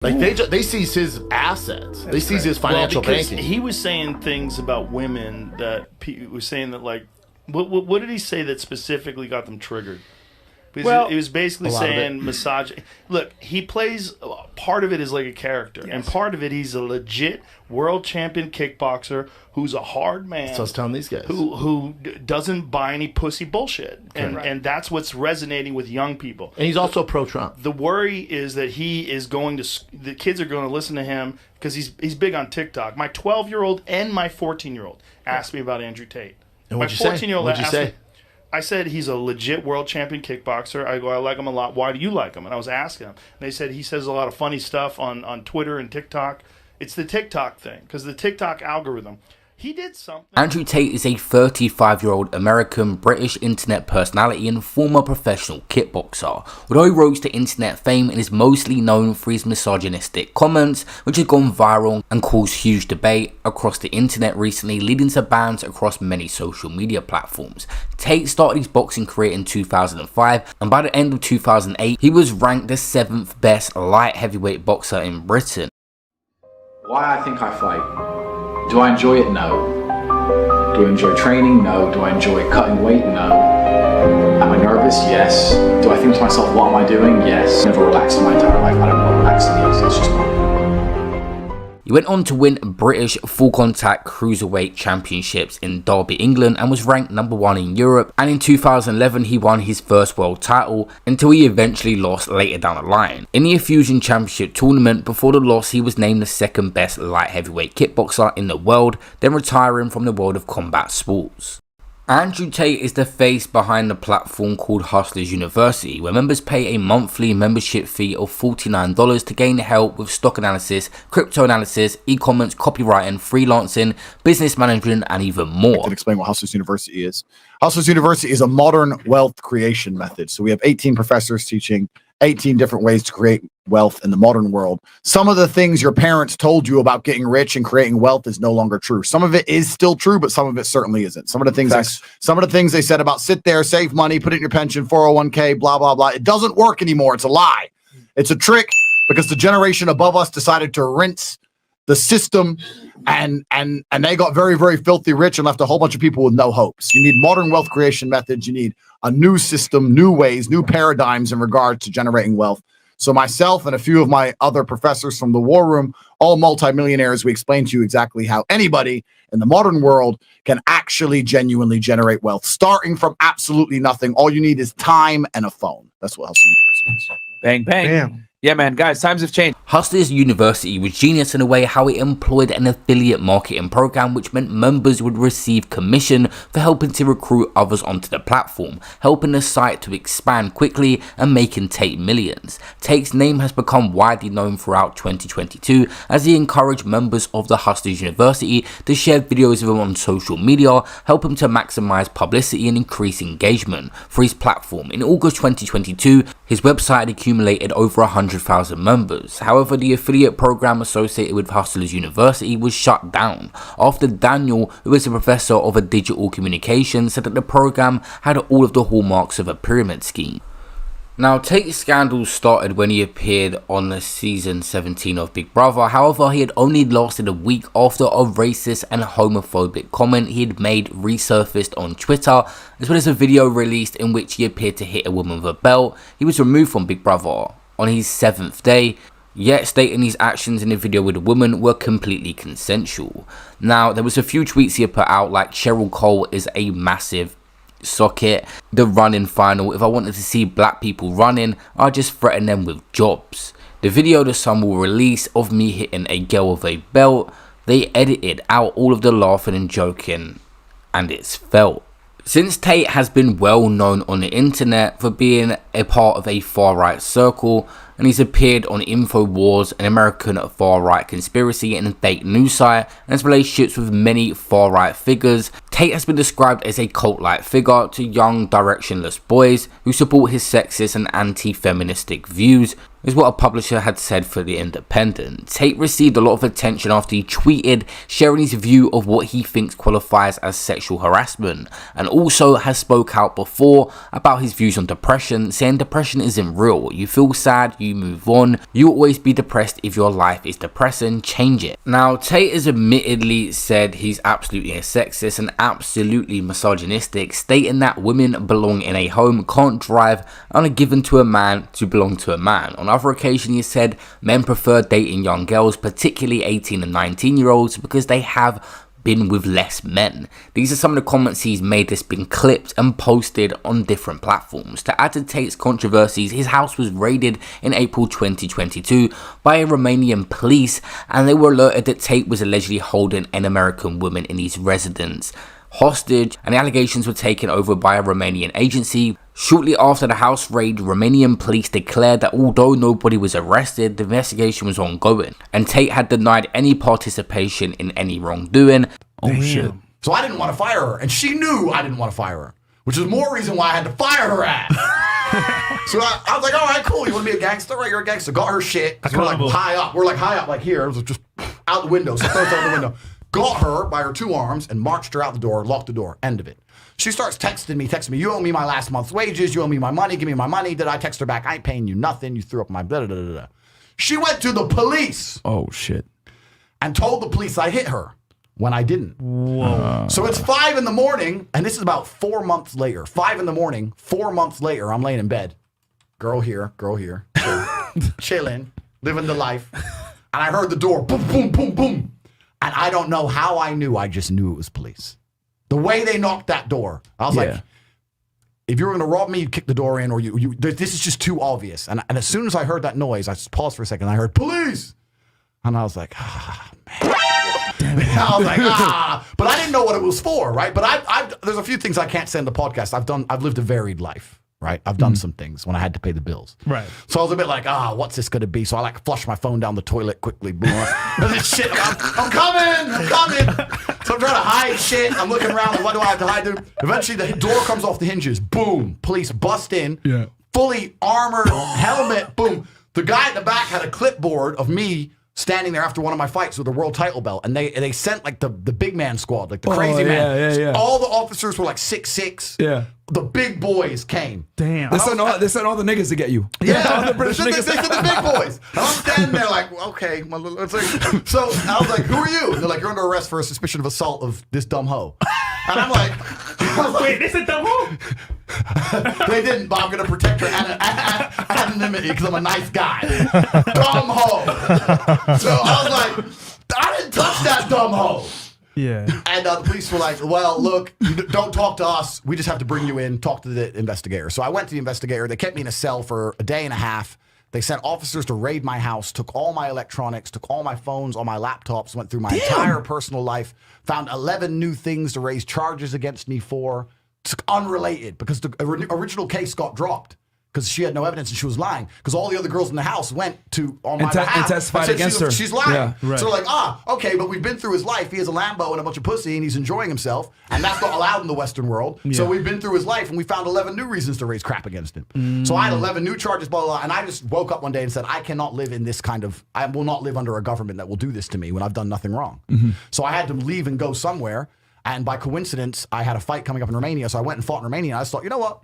Like they seize his assets. They seize his financial banking. He was saying things about women that he was saying that, like, what did he say that specifically got them triggered? Because he was basically saying misogyny. Look, he plays, part of it is like a character, and part of it he's a legit world champion kickboxer who's a hard man. So I was telling these guys. Who doesn't buy any pussy bullshit. And that's what's resonating with young people. And he's also pro-Trump. The worry is that he is going to, the kids are going to listen to him because he's big on TikTok. My 12-year-old and my 14-year-old asked me about Andrew Tate. And my what'd you say? 14-year-old What'd you asked say? me, I said he's a legit world champion kickboxer. I go, I like him a lot. Why do you like him? And I was asking him. And they said he says a lot of funny stuff on Twitter and TikTok. It's the TikTok thing, because the TikTok algorithm. He did something. Andrew Tate is a 35-year-old American-British internet personality and former professional kickboxer. Although he rose to internet fame and is mostly known for his misogynistic comments, which have gone viral and caused huge debate across the internet recently, leading to bans across many social media platforms. Tate started his boxing career in 2005, and by the end of 2008, he was ranked the 7th best light heavyweight boxer in Britain. Why I think I fight? Do I enjoy it? No. Do I enjoy training? No. Do I enjoy cutting weight? No. Am I nervous? Yes. Do I think to myself, what am I doing? Yes. Never relaxed in my entire life. I don't know what relaxing is. It's just not. He went on to win British full contact cruiserweight championships in Derby, England, and was ranked number 1 in Europe, and in 2011 he won his first world title until he eventually lost later down the line. In the Fusion Championship tournament, before the loss he was named the 2nd best light heavyweight kickboxer in the world, then retiring from the world of combat sports. Andrew Tate is the face behind the platform called Hustlers University, where members pay a monthly membership fee of $49 to gain help with stock analysis, crypto analysis, e-commerce, copywriting, freelancing, business management, and even more. I can explain what Hustlers University is. Hustlers University is a modern wealth creation method. So we have 18 professors teaching 18 different ways to create wealth in the modern world. Some of the things your parents told you about getting rich and creating wealth is no longer true. Some of it is still true, but some of it certainly isn't. Some of the things they said about sit there, save money, put it in your pension, 401k, blah, blah, blah. It doesn't work anymore. It's a lie. It's a trick because the generation above us decided to rinse the system and they got very, very filthy rich and left a whole bunch of people with no hopes. You need modern wealth creation methods. You need a new system, new ways, new paradigms in regard to generating wealth. So myself and a few of my other professors from the War Room, all multimillionaires, we explain to you exactly how anybody in the modern world can actually genuinely generate wealth, starting from absolutely nothing. All you need is time and a phone. That's what Hustlers University is. Bang, bang. Damn. Yeah, man, guys, times have changed. Hustlers University was genius in a way how it employed an affiliate marketing program, which meant members would receive commission for helping to recruit others onto the platform, helping the site to expand quickly and making Tate millions. Tate's name has become widely known throughout 2022 as he encouraged members of the Hustlers University to share videos of him on social media, help him to maximize publicity and increase engagement for his platform. In August 2022, his website had accumulated over 100,000 members. However, the affiliate program associated with Hustlers University was shut down after Daniel, who is a professor of a digital communication, said that the program had all of the hallmarks of a pyramid scheme. Now, Tate's scandal started when he appeared on the season 17 of Big Brother. However, he had only lasted a week after a racist and homophobic comment he had made resurfaced on Twitter, as well as a video released in which he appeared to hit a woman with a belt. He was removed from Big Brother on his 7th day, yet stating his actions in the video with the woman were completely consensual. Now, there was a few tweets he had put out, like Cheryl Cole is a massive socket, the running final, if I wanted to see black people running, I'd just threaten them with jobs. The video the Sun will release of me hitting a girl with a belt, they edited out all of the laughing and joking, and it's felt. Since Tate has been well known on the internet for being a part of a far-right circle, and he's appeared on InfoWars, an American far-right conspiracy and fake news site, and has relationships with many far-right figures, Tate has been described as a cult-like figure to young directionless boys who support his sexist and anti-feministic views, is what a publisher had said for The Independent. Tate received a lot of attention after he tweeted sharing his view of what he thinks qualifies as sexual harassment, and also has spoke out before about his views on depression, saying depression isn't real. You feel sad, you move on. You'll always be depressed. If your life is depressing, change it. Now, Tate has admittedly said he's absolutely a sexist and absolutely misogynistic, stating that women belong in a home, can't drive, and are given to a man to belong to a man. On other occasion, he said men prefer dating young girls, particularly 18 and 19-year-olds, because they have been with less men. These are some of the comments he's made that's been clipped and posted on different platforms. To add to Tate's controversies, his house was raided in April 2022 by Romanian police, and they were alerted that Tate was allegedly holding an American woman in his residence hostage, and the allegations were taken over by a Romanian agency. Shortly after the house raid, Romanian police declared that although nobody was arrested, the investigation was ongoing, and Tate had denied any participation in any wrongdoing. Oh shit. So I didn't want to fire her, and she knew I didn't want to fire her, which is more reason why I had to fire her ass. So I was like, all right, cool, you want to be a gangster? Right, you're a gangster. Got her shit. We're like high up. We're like high up, like here. It was just out the window. So throws out the window. Got her by her two arms and marched her out the door, locked the door, end of it. She starts texting me, you owe me my last month's wages, you owe me my money, give me my money. Did I text her back? I ain't paying you nothing, you threw up my blah, blah, blah, blah. She went to the police. Oh, shit. And told the police I hit her when I didn't. Whoa. So it's 5 a.m, and this is about 4 months later. 5 a.m, 4 months later, I'm laying in bed. Girl here, chilling, living the life. And I heard the door, boom, boom, boom, boom. And I don't know how I knew. I just knew it was police. The way they knocked that door, I was like, if you were going to rob me, you kick the door in, or you. This is just too obvious. And as soon as I heard that noise, I paused for a second. And I heard police, and I was like, man. Damn it. I was like, but I didn't know what it was for, right? But there's a few things I can't say in the podcast. I've lived a varied life. Right, I've done some things when I had to pay the bills. Right. So I was a bit like, what's this going to be? So I flush my phone down the toilet quickly. Boom. Shit, I'm coming. So I'm trying to hide shit. I'm looking around. Like, what do I have to hide? Eventually, the door comes off the hinges. Boom. Police bust in. Yeah. Fully armored, helmet. Boom. The guy at the back had a clipboard of me standing there after one of my fights with a world title belt, and they sent like the big man squad, like the crazy man. Yeah. All the officers were like 6'6". Yeah. The big boys came. Damn. They sent all the niggas to get you. Yeah, the British niggas. They said the big boys. And I'm standing there like, okay. So I was like, who are you? And they're like, you're under arrest for a suspicion of assault of this dumb hoe. And I'm like, wait, this is dumb hoe? They didn't, but I'm going to protect her anonymity because I'm a nice guy. Dumb hoe. So I was like, I didn't touch that dumb hoe. Yeah. And the police were like, well, look, don't talk to us. We just have to bring you in, talk to the investigator. So I went to the investigator. They kept me in a cell for a day and a half. They sent officers to raid my house, took all my electronics, took all my phones, all my laptops, went through my entire personal life, found 11 new things to raise charges against me for. It's unrelated because the original case got dropped. Because she had no evidence and she was lying. Because all the other girls in the house went on my behalf and testified against her. She's lying. Yeah, right. So they're like, okay, but we've been through his life. He has a Lambo and a bunch of pussy and he's enjoying himself. And that's not allowed in the Western world. Yeah. So we've been through his life and we found 11 new reasons to raise crap against him. So I had 11 new charges, blah, blah, blah. And I just woke up one day and said, I cannot live in this I will not live under a government that will do this to me when I've done nothing wrong. So I had to leave and go somewhere. And by coincidence, I had a fight coming up in Romania. So I went and fought in Romania. And I just thought, you know what?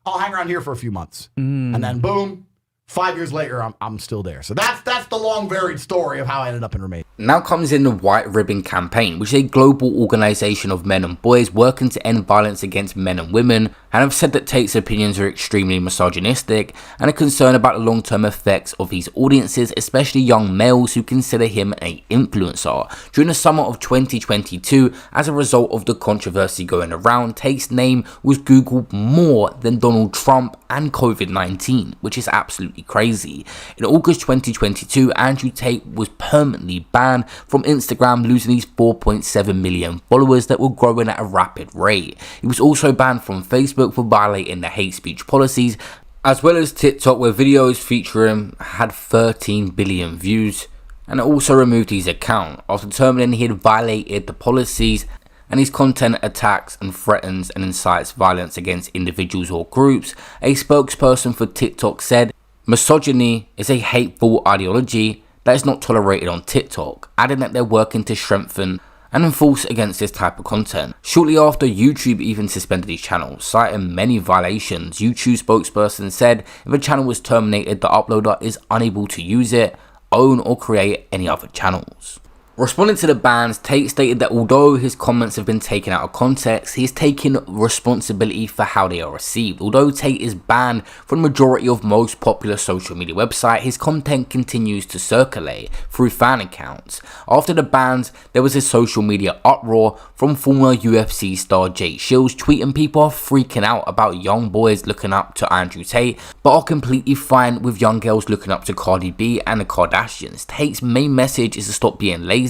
I'll hang around here for a few months. And then boom, 5 years later, I'm still there. So that's the long, varied story of how I ended up in Romania. Now comes in the White Ribbon Campaign, which is a global organisation of men and boys working to end violence against men and women, and have said that Tate's opinions are extremely misogynistic and are concerned about the long-term effects of his audiences, especially young males who consider him an influencer. During the summer of 2022, as a result of the controversy going around, Tate's name was Googled more than Donald Trump and COVID-19, which is absolutely crazy. In August 2022, Andrew Tate was permanently banned from Instagram, losing his 4.7 million followers that were growing at a rapid rate. He was also banned from Facebook for violating the hate speech policies, as well as TikTok, where videos featuring him had 13 billion views, and it also removed his account after determining he had violated the policies and his content attacks and threatens and incites violence against individuals or groups. A spokesperson for TikTok said, Misogyny is a hateful ideology that is not tolerated on TikTok, adding that they're working to strengthen and enforce against this type of content. Shortly after, YouTube even suspended his channel, citing many violations. YouTube spokesperson said if a channel was terminated, the uploader is unable to use it, own or create any other channels. Responding to the bans, Tate stated that although his comments have been taken out of context, he is taking responsibility for how they are received. Although Tate is banned from the majority of most popular social media websites, his content continues to circulate through fan accounts. After the bans, there was a social media uproar from former UFC star Jake Shields tweeting people are freaking out about young boys looking up to Andrew Tate, but are completely fine with young girls looking up to Cardi B and the Kardashians. Tate's main message is to stop being lazy,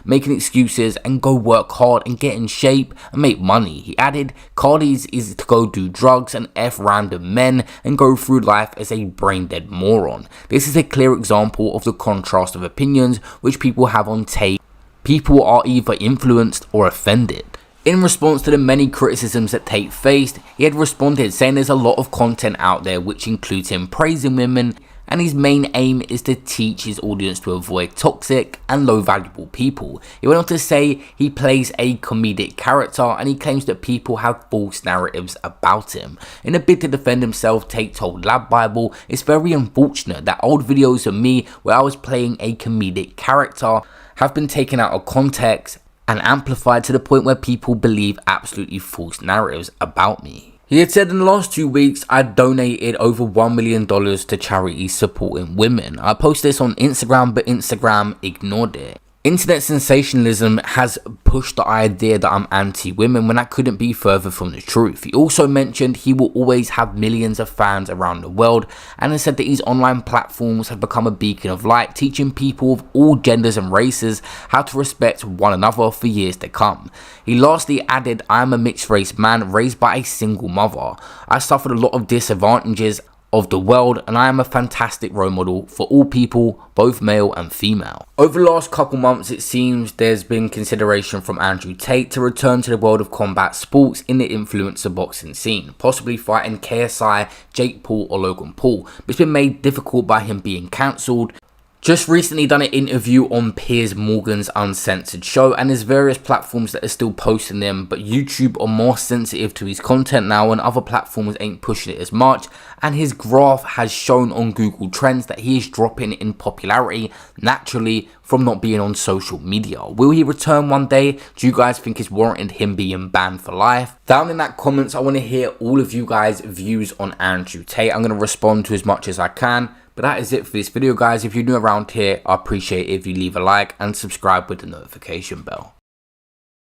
making excuses, and go work hard and get in shape and make money. He added, Cardi's is to go do drugs and F random men and go through life as a brain dead moron. This is a clear example of the contrast of opinions which people have on Tate. People are either influenced or offended. In response to the many criticisms that Tate faced, he had responded saying there's a lot of content out there which includes him praising women, and his main aim is to teach his audience to avoid toxic and low valuable people. He went on to say he plays a comedic character and he claims that people have false narratives about him. In a bid to defend himself, Tate told Lab Bible, it's very unfortunate that old videos of me where I was playing a comedic character have been taken out of context and amplified to the point where people believe absolutely false narratives about me. He had said in the last 2 weeks, I donated over $1 million to charities supporting women. I posted this on Instagram, but Instagram ignored it. Internet sensationalism has pushed the idea that I'm anti-women when that couldn't be further from the truth. He also mentioned he will always have millions of fans around the world, and has said that his online platforms have become a beacon of light, teaching people of all genders and races how to respect one another for years to come. He lastly added, I am a mixed race man raised by a single mother. I suffered a lot of disadvantages of the world, and I am a fantastic role model for all people, both male and female. Over the last couple months, it seems there's been consideration from Andrew Tate to return to the world of combat sports in the influencer boxing scene, possibly fighting KSI, Jake Paul or Logan Paul, but it's been made difficult by him being cancelled. Just recently done an interview on Piers Morgan's Uncensored show, and there's various platforms that are still posting them, but YouTube are more sensitive to his content now and other platforms ain't pushing it as much, and his graph has shown on Google Trends that he is dropping in popularity naturally from not being on social media. Will he return one day? Do you guys think it's warranted him being banned for life? Down in that comments, I want to hear all of you guys' views on Andrew Tate. I'm going to respond to as much as I can. But that is it for this video, guys. If you're new around here, I appreciate it if you leave a like and subscribe with the notification bell.